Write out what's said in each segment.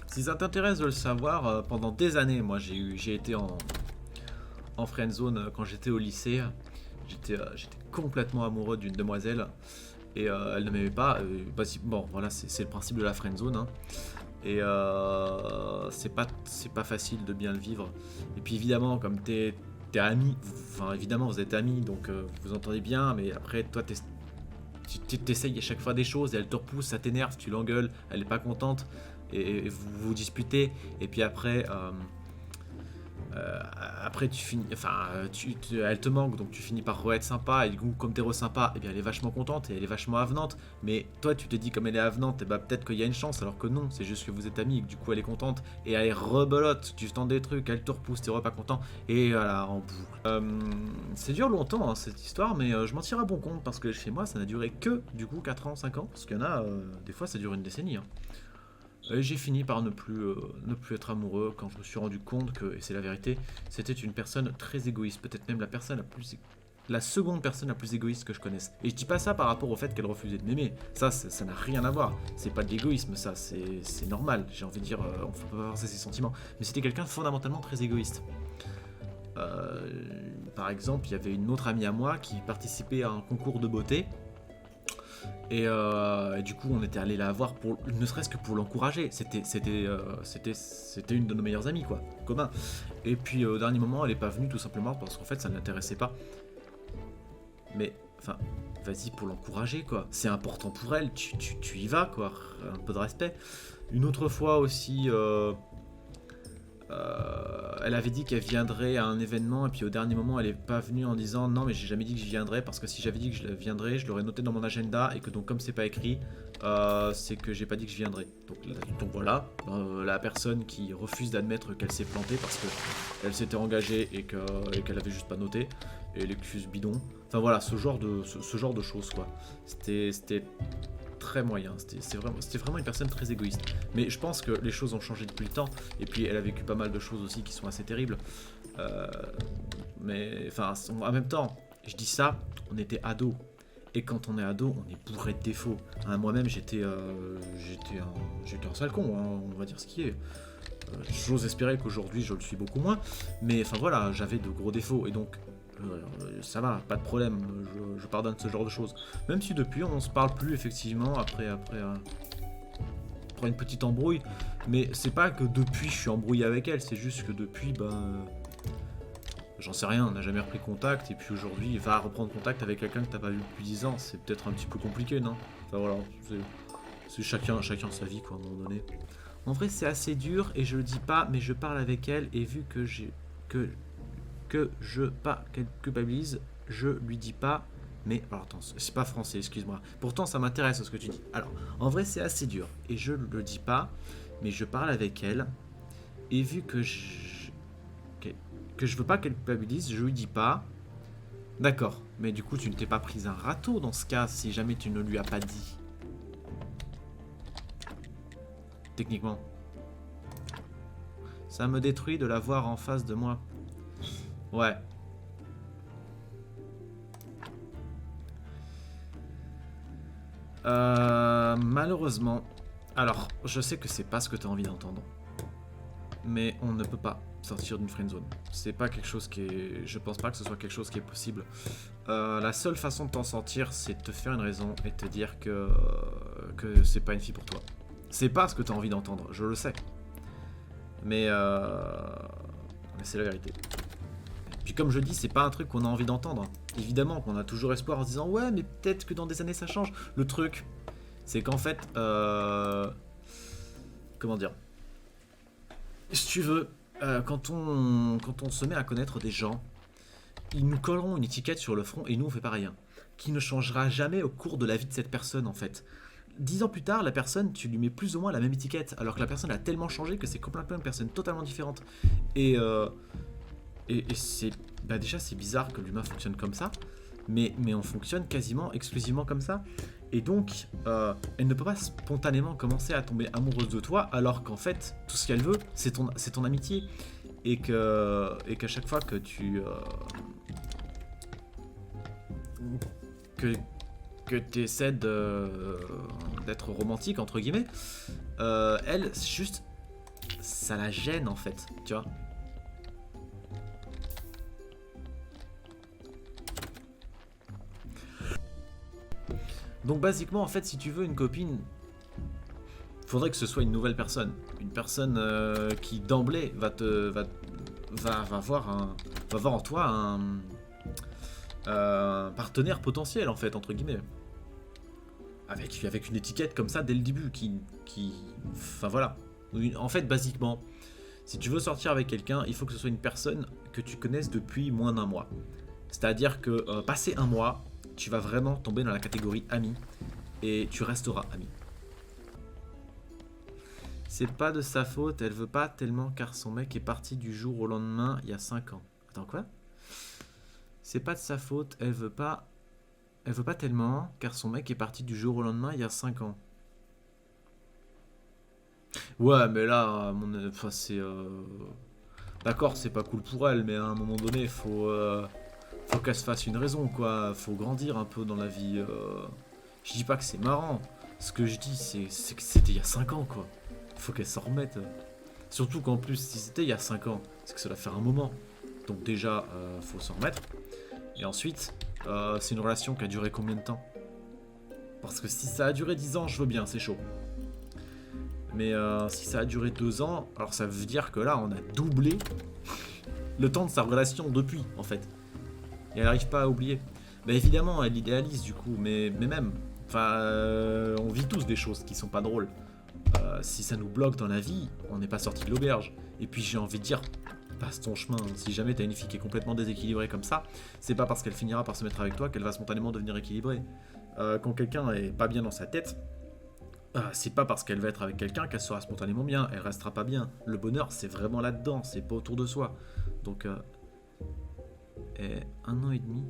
Si ça t'intéresse de le savoir, pendant des années, moi j'ai été en friendzone quand j'étais au lycée. J'étais complètement amoureux d'une demoiselle et elle ne m'aimait pas. Bon, voilà, c'est le principe de la friendzone, hein. Et c'est pas facile de bien le vivre. Et puis évidemment, comme t'es amis, enfin évidemment vous êtes amis, donc vous entendez bien, mais après toi tu t'essayes à chaque fois des choses et elle te repousse, ça t'énerve, tu l'engueules, elle est pas contente et vous vous disputez. Et puis après tu finis, enfin elle te manque, donc tu finis par re-être sympa, et du coup comme t'es re-sympa, et bien elle est vachement contente et elle est vachement avenante. Mais toi tu te dis comme elle est avenante, et bah peut-être qu'il y a une chance, alors que non, c'est juste que vous êtes amis et que du coup elle est contente et elle est rebelote, tu tends des trucs, elle te repousse, t'es pas content, et voilà, en boucle. C'est dur longtemps, hein, cette histoire, mais je m'en tire à bon compte parce que chez moi ça n'a duré que du coup 4 ans, 5 ans, parce qu'il y en a, des fois ça dure une décennie, hein. J'ai fini par ne plus être amoureux quand je me suis rendu compte que, et c'est la vérité, c'était une personne très égoïste, peut-être même la seconde personne la plus égoïste que je connaisse. Et je dis pas ça par rapport au fait qu'elle refusait de m'aimer, ça n'a rien à voir, c'est pas de l'égoïsme, ça, c'est normal, j'ai envie de dire, on peut pas forcer ses sentiments, mais c'était quelqu'un de fondamentalement très égoïste. Euh, Par exemple, il y avait une autre amie à moi qui participait à un concours de beauté, et du coup, on était allé la voir pour, ne serait-ce que pour l'encourager. C'était une de nos meilleures amies, quoi, commun. Et puis au dernier moment, elle est pas venue tout simplement parce qu'en fait, ça ne l'intéressait pas. Mais, enfin, vas-y pour l'encourager, quoi. C'est important pour elle, tu y vas, quoi. Un peu de respect. Une autre fois aussi, elle avait dit qu'elle viendrait à un événement et puis au dernier moment elle est pas venue en disant non mais j'ai jamais dit que je viendrais parce que si j'avais dit que je viendrais je l'aurais noté dans mon agenda et que donc comme c'est pas écrit c'est que j'ai pas dit que je viendrais. Donc voilà, la personne qui refuse d'admettre qu'elle s'est plantée parce que elle s'était engagée et qu'elle avait juste pas noté et l'excuse bidon. Enfin voilà, ce genre de choses quoi. C'était très moyen. C'était vraiment une personne très égoïste. Mais je pense que les choses ont changé depuis le temps. Et puis elle a vécu pas mal de choses aussi qui sont assez terribles. Euh, mais enfin, en même temps, je dis ça, on était ados. Et quand on est ado, on est bourré de défauts. Hein, moi-même, j'étais un sale con, hein, on va dire ce qui est. J'ose espérer qu'aujourd'hui, je le suis beaucoup moins. Mais enfin voilà, j'avais de gros défauts. Et donc, ça va, pas de problème, je pardonne ce genre de choses. Même si depuis on se parle plus effectivement après une petite embrouille, mais c'est pas que depuis je suis embrouillé avec elle, c'est juste que depuis j'en sais rien, on n'a jamais repris contact et puis aujourd'hui il va reprendre contact avec quelqu'un que t'as pas vu depuis 10 ans, c'est peut-être un petit peu compliqué, non? Enfin voilà, c'est chacun sa vie quoi à un moment donné. En vrai c'est assez dur et je le dis pas mais je parle avec elle et vu que que je pas qu'elle culpabilise, je lui dis pas. Mais alors attends, c'est pas français, excuse-moi. Pourtant ça m'intéresse ce que tu dis. Alors, en vrai c'est assez dur et je le dis pas, mais je parle avec elle et vu que je veux pas qu'elle culpabilise, je lui dis pas. D'accord, mais du coup tu ne t'es pas pris un râteau dans ce cas si jamais tu ne lui as pas dit. Techniquement, ça me détruit de la voir en face de moi. Ouais. Malheureusement, alors je sais que c'est pas ce que tu as envie d'entendre, mais on ne peut pas sortir d'une friendzone. C'est pas quelque chose qui est, je pense pas que ce soit quelque chose qui est possible. La seule façon de t'en sortir, c'est de te faire une raison et de te dire que c'est pas une fille pour toi. C'est pas ce que tu as envie d'entendre, je le sais, mais c'est la vérité. Puis comme je dis, c'est pas un truc qu'on a envie d'entendre. Évidemment qu'on a toujours espoir en se disant ouais mais peut-être que dans des années ça change. Le truc, c'est qu'en fait, comment dire, si tu veux, quand on se met à connaître des gens, ils nous colleront une étiquette sur le front et nous on fait pas rien. Qui ne changera jamais au cours de la vie de cette personne en fait. 10 ans plus tard, la personne, tu lui mets plus ou moins la même étiquette, alors que la personne a tellement changé que c'est complètement une personne totalement différente. Et, euh, et c'est. Bah déjà, c'est bizarre que l'humain fonctionne comme ça, mais on fonctionne quasiment exclusivement comme ça. Et donc, elle ne peut pas spontanément commencer à tomber amoureuse de toi, alors qu'en fait, tout ce qu'elle veut, c'est ton amitié. Et qu'à chaque fois que que, que tu essaies d'être romantique, entre guillemets, elle, juste, ça la gêne en fait, tu vois. Donc basiquement, en fait, si tu veux une copine, faudrait que ce soit une nouvelle personne. Une personne qui d'emblée va voir en toi un partenaire potentiel, en fait, entre guillemets. Avec une étiquette comme ça dès le début, enfin voilà. En fait, basiquement, si tu veux sortir avec quelqu'un, il faut que ce soit une personne que tu connaisses depuis moins d'un mois. C'est-à-dire que passé un mois, tu vas vraiment tomber dans la catégorie ami et tu resteras ami. C'est pas de sa faute, elle veut pas tellement car son mec est parti du jour au lendemain il y a 5 ans. Attends quoi? C'est pas de sa faute, elle veut pas tellement car son mec est parti du jour au lendemain il y a 5 ans. Ouais, mais là, enfin, c'est d'accord, c'est pas cool pour elle, mais à un moment donné, faut qu'elle se fasse une raison, quoi. Faut grandir un peu dans la vie. Je dis pas que c'est marrant. Ce que je dis, c'est que c'était il y a 5 ans, quoi. Faut qu'elle s'en remette. Surtout qu'en plus, si c'était il y a 5 ans, c'est que ça doit faire un moment. Donc déjà, faut s'en remettre. Et ensuite, c'est une relation qui a duré combien de temps? Parce que si ça a duré 10 ans, je veux bien, c'est chaud. Mais si ça a duré 2 ans, alors ça veut dire que là, on a doublé le temps de sa relation depuis, en fait. Et elle n'arrive pas à oublier. Bah évidemment, elle idéalise du coup, mais même, enfin, on vit tous des choses qui sont pas drôles. Si ça nous bloque dans la vie, on n'est pas sorti de l'auberge. Et puis j'ai envie de dire, passe ton chemin. Si jamais t'as une fille qui est complètement déséquilibrée comme ça, c'est pas parce qu'elle finira par se mettre avec toi qu'elle va spontanément devenir équilibrée. Quand quelqu'un est pas bien dans sa tête, c'est pas parce qu'elle va être avec quelqu'un qu'elle sera spontanément bien, elle restera pas bien. Le bonheur, c'est vraiment là-dedans, c'est pas autour de soi. Donc, et 1 an et demi.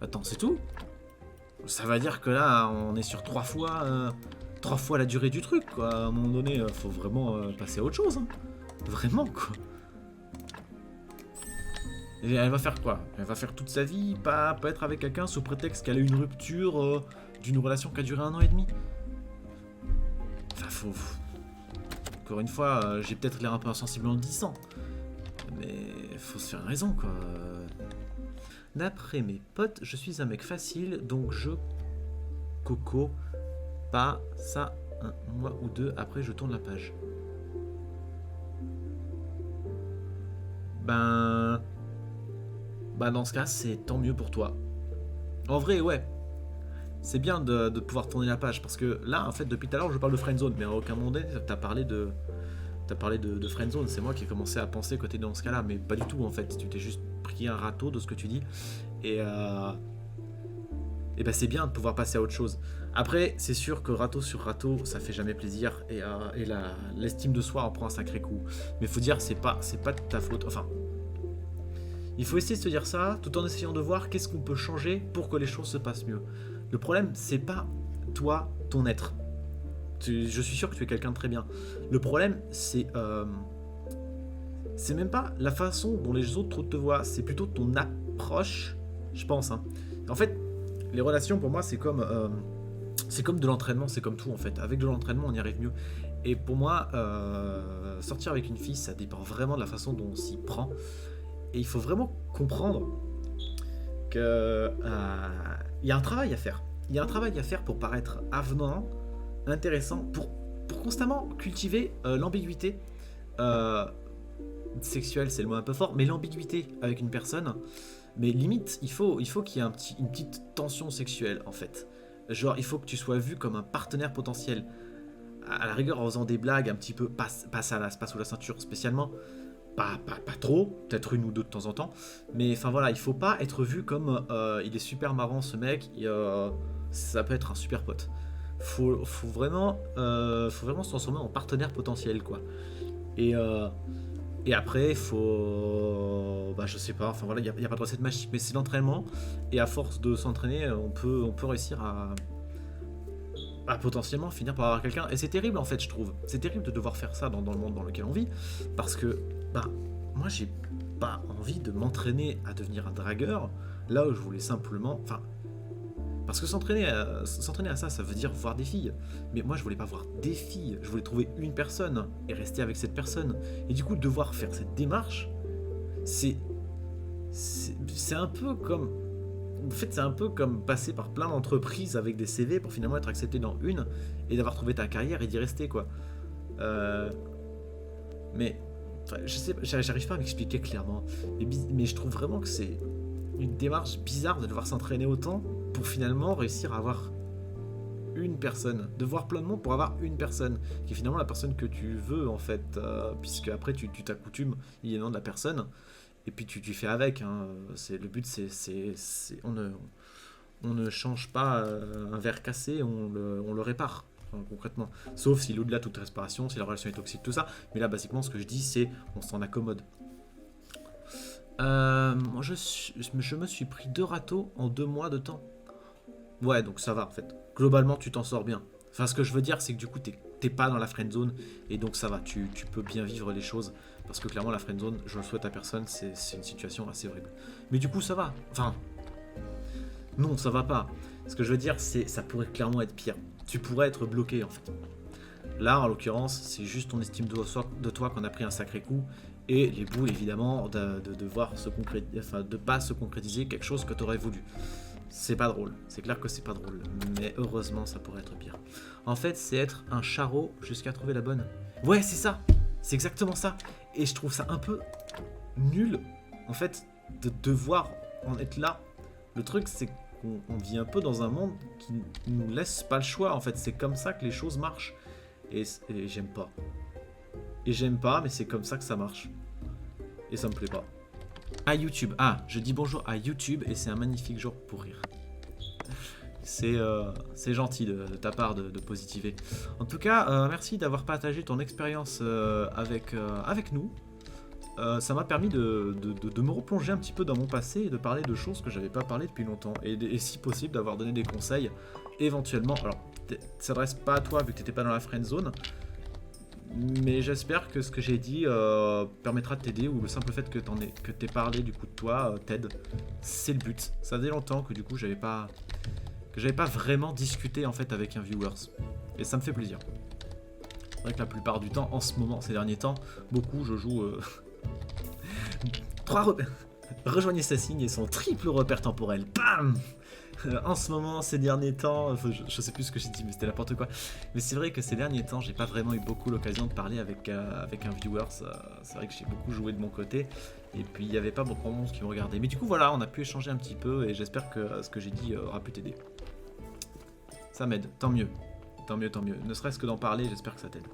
Attends, c'est tout? Ça va dire que là, on est sur 3 fois la durée du truc, quoi. À un moment donné, faut vraiment passer à autre chose. Hein. Vraiment, quoi. Et elle va faire quoi? Elle va faire toute sa vie, pas être avec quelqu'un sous prétexte qu'elle a eu une rupture d'une relation qui a duré 1 an et demi. Enfin, encore une fois, j'ai peut-être l'air un peu insensible en le disant. Mais faut se faire une raison, quoi. D'après mes potes, je suis un mec facile, donc je coco pas ça 1 mois ou 2, après je tourne la page. Ben dans ce cas, c'est tant mieux pour toi. En vrai, ouais. C'est bien de pouvoir tourner la page, parce que là, en fait, depuis tout à l'heure, je parle de friendzone, mais à aucun moment donné, t'as parlé de friendzone. C'est moi qui ai commencé à penser que t'es dans ce cas-là, mais pas du tout, en fait. Tu t'es juste pris un râteau de ce que tu dis, et ben c'est bien de pouvoir passer à autre chose. Après, c'est sûr que râteau sur râteau, ça fait jamais plaisir, et l'estime de soi en prend un sacré coup. Mais faut dire, c'est pas de ta faute. Enfin, il faut essayer de se dire ça, tout en essayant de voir qu'est-ce qu'on peut changer pour que les choses se passent mieux. Le problème, c'est pas toi, ton être. Je suis sûr que tu es quelqu'un de très bien. Le problème, c'est même pas la façon dont les autres te voient, c'est plutôt ton approche, je pense. Hein. En fait, les relations, pour moi, c'est comme de l'entraînement, c'est comme tout, en fait. Avec de l'entraînement, on y arrive mieux. Et pour moi, sortir avec une fille, ça dépend vraiment de la façon dont on s'y prend. Et il faut vraiment comprendre que il y a un travail à faire. Il y a un travail à faire pour paraître avenant, intéressant, pour constamment cultiver l'ambiguïté sexuelle, c'est le mot un peu fort, mais l'ambiguïté avec une personne. Mais limite, il faut qu'il y ait une petite tension sexuelle, en fait. Genre, il faut que tu sois vu comme un partenaire potentiel. À la rigueur, en faisant des blagues un petit peu, pas sous la ceinture spécialement, pas trop, peut-être une ou deux de temps en temps, mais enfin voilà, il faut pas être vu comme il est super marrant ce mec, ça peut être un super pote. Faut vraiment se transformer en partenaire potentiel, quoi. Et après, je sais pas, enfin voilà, il y a pas de recette magique, mais c'est l'entraînement, et à force de s'entraîner, on peut réussir à potentiellement finir par avoir quelqu'un. Et c'est terrible, en fait, je trouve. C'est terrible de devoir faire ça dans le monde dans lequel on vit, parce que moi j'ai pas envie de m'entraîner à devenir un dragueur, là où je voulais simplement, enfin, Parce que s'entraîner à ça, ça veut dire voir des filles. Mais moi, je voulais pas voir des filles. Je voulais trouver une personne et rester avec cette personne. Et du coup, devoir faire cette démarche, c'est c'est un peu comme... En fait, c'est un peu comme passer par plein d'entreprises avec des CV pour finalement être accepté dans une et d'avoir trouvé ta carrière et d'y rester, quoi. Euh, mais enfin, je sais, j'arrive pas à m'expliquer clairement. Mais je trouve vraiment que c'est une démarche bizarre de devoir s'entraîner autant pour finalement réussir à avoir une personne, de voir plein de monde pour avoir une personne, qui est finalement la personne que tu veux en fait, puisque après tu t'accoutumes évidemment de la personne, et puis tu fais avec. Hein. Le but, on ne change pas un verre cassé, on le répare. Enfin, concrètement, sauf si au-delà de toute respiration, si la relation est toxique, tout ça. Mais là, basiquement, ce que je dis, c'est on s'en accommode. Moi, je me suis pris 2 râteaux en 2 mois de temps. Ouais, donc ça va en fait. Globalement, tu t'en sors bien. Enfin, ce que je veux dire, c'est que du coup, t'es pas dans la friend zone et donc ça va. Tu peux bien vivre les choses parce que clairement, la friend zone, je le souhaite à personne, c'est une situation assez horrible. Mais du coup, ça va. Enfin, non, ça va pas. Ce que je veux dire, c'est ça pourrait clairement être pire. Tu pourrais être bloqué en fait. Là, en l'occurrence, c'est juste ton estime de toi qu'on a pris un sacré coup et les bouts évidemment de devoir de pas se concrétiser quelque chose que t'aurais voulu. C'est pas drôle, c'est clair que c'est pas drôle, mais heureusement ça pourrait être pire. En fait, c'est être un charreau jusqu'à trouver la bonne. Ouais, c'est ça, c'est exactement ça. Et je trouve ça un peu nul, en fait, de devoir en être là. Le truc, c'est qu'on vit un peu dans un monde qui nous laisse pas le choix, en fait. C'est comme ça que les choses marchent. Et j'aime pas. Et j'aime pas, mais c'est comme ça que ça marche. Et ça me plaît pas. À YouTube. Ah, je dis bonjour à YouTube et c'est un magnifique jour pour rire. C'est gentil de ta part de positiver. En tout cas, merci d'avoir partagé ton expérience avec nous. Ça m'a permis de me replonger un petit peu dans mon passé et de parler de choses que j'avais pas parlé depuis longtemps. Et si possible, d'avoir donné des conseils éventuellement. Alors, ça s'adresse pas à toi vu que t'étais pas dans la friend zone. Mais j'espère que ce que j'ai dit permettra de t'aider, ou le simple fait que t'aies parlé du coup de toi t'aide. C'est le but. Ça faisait longtemps que du coup j'avais pas vraiment discuté en fait avec un viewers. Et ça me fait plaisir. C'est vrai que la plupart du temps, en ce moment, ces derniers temps, beaucoup je joue 3 repères. Rejoignez sa signe et son triple repère temporel. Bam. En ce moment, ces derniers temps, enfin, je sais plus ce que j'ai dit, mais c'était n'importe quoi. Mais c'est vrai que ces derniers temps, j'ai pas vraiment eu beaucoup l'occasion de parler avec un viewer. C'est vrai que j'ai beaucoup joué de mon côté, et puis il n'y avait pas beaucoup de monde qui me regardait. Mais du coup, voilà, on a pu échanger un petit peu, et j'espère que ce que j'ai dit aura pu t'aider. Ça m'aide, tant mieux. Tant mieux, tant mieux. Ne serait-ce que d'en parler, j'espère que ça t'aide.